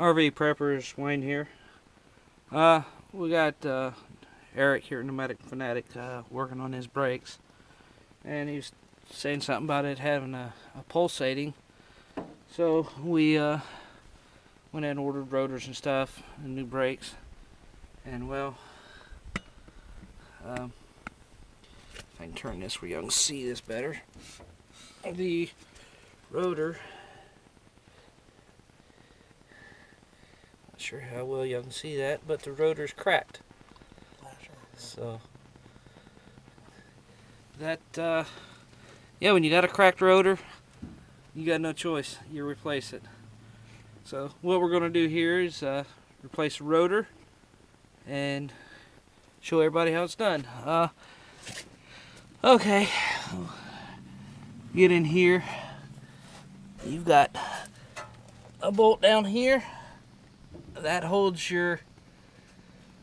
RV Preppers, Wayne here. We got Eric here, Pneumatic Fanatic, working on his brakes, and he was saying something about it having a pulsating. So we went ahead and ordered rotors and stuff and new brakes, and well, if I can turn this where y'all can see this better. The rotor, not sure how well y'all can see that, but the rotor's cracked. So that yeah, when you got a cracked rotor, you got no choice, you replace it. So what we're going to do here is replace the rotor and show everybody how it's done. Okay, get in here. You've got a bolt down here that holds your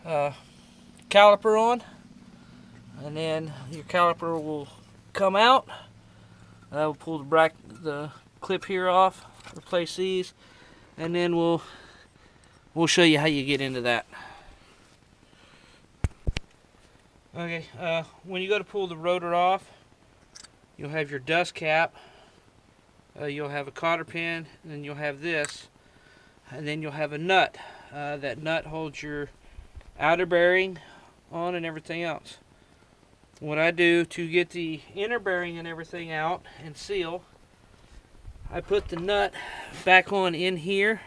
caliper on, and then your caliper will come out. We'll pull the clip here off, replace these, and then we'll show you how you get into that. Okay, when you go to pull the rotor off, you'll have your dust cap, you'll have a cotter pin, and then you'll have this, and then you'll have a nut. That nut holds your outer bearing on and everything else. What I do to get the inner bearing and everything out and seal, I put the nut back on in here,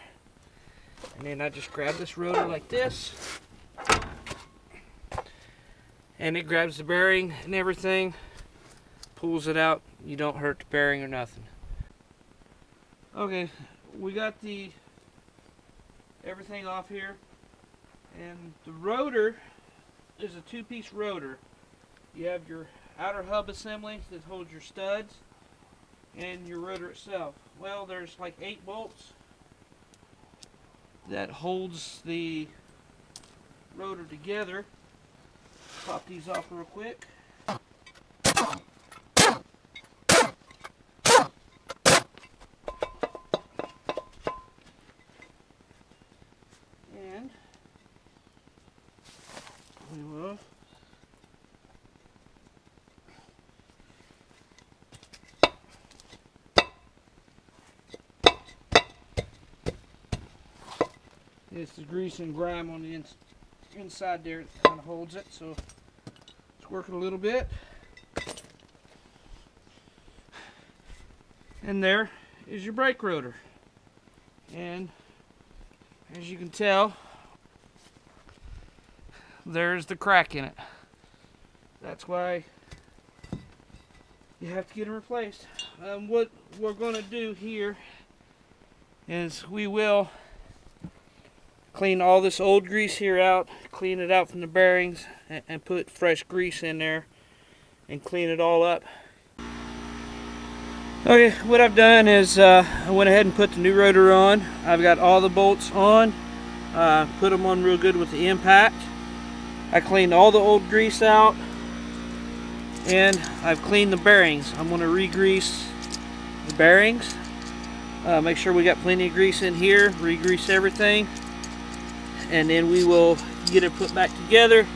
and then I just grab this rotor like this, and it grabs the bearing and everything, pulls it out. You don't hurt the bearing or nothing. Okay, we got everything off here, and the rotor is a two-piece rotor. You have your outer hub assembly that holds your studs and your rotor itself. Well, there's like 8 bolts that holds the rotor together. Pop these off real quick. And we will it's the grease and grime on the inside there that kind of holds it, so it's working a little bit. And there is your brake rotor. And as you can tell, there's the crack in it. That's why you have to get them replaced. What we're going to do here is we will clean all this old grease here out, clean it out from the bearings, and put fresh grease in there and clean it all up. Okay, what I've done is I went ahead and put the new rotor on. I've got all the bolts on, put them on real good with the impact. I cleaned all the old grease out, and I've cleaned the bearings. I'm going to re-grease the bearings, make sure we got plenty of grease in here, re-grease everything, and then we will get it put back together.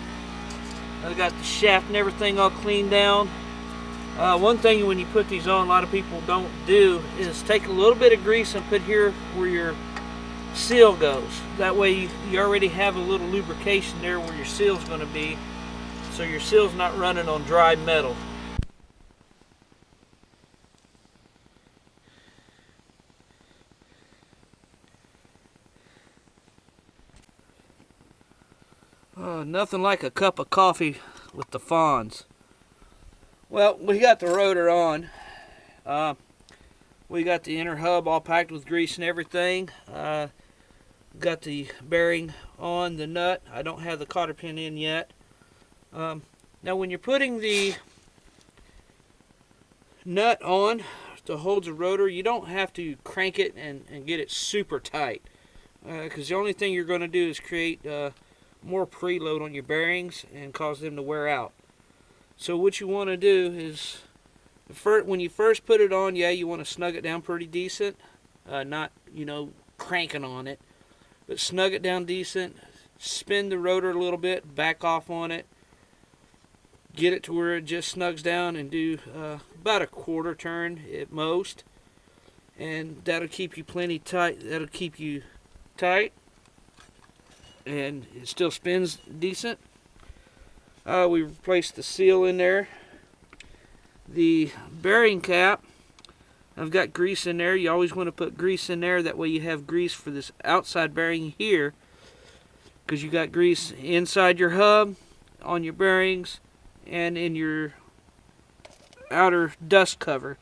I've got the shaft and everything all cleaned down. One thing when you put these on, a lot of people don't do, is take a little bit of grease and put here where your seal goes. That way you already have a little lubrication there where your seal's going to be, so your seal's not running on dry metal. Nothing like a cup of coffee with the Fonz. Well, we got the rotor on. We got the inner hub all packed with grease and everything. Got the bearing on, the nut. I don't have the cotter pin in yet. Now when you're putting the nut on to hold the rotor, you don't have to crank it and get it super tight, because the only thing you're going to do is create more preload on your bearings and cause them to wear out. So what you want to do is, when you first put it on, yeah, you want to snug it down pretty decent, not, cranking on it. but snug it down decent. Spin the rotor a little bit, back off on it, get it to where it just snugs down, and do about a quarter turn at most, and that'll keep you plenty tight. That'll keep you tight, and it still spins decent. We replaced the seal in there. The bearing cap, I've got grease in there. You always want to put grease in there, that way you have grease for this outside bearing here, because you got grease inside your hub, on your bearings, and in your outer dust cover.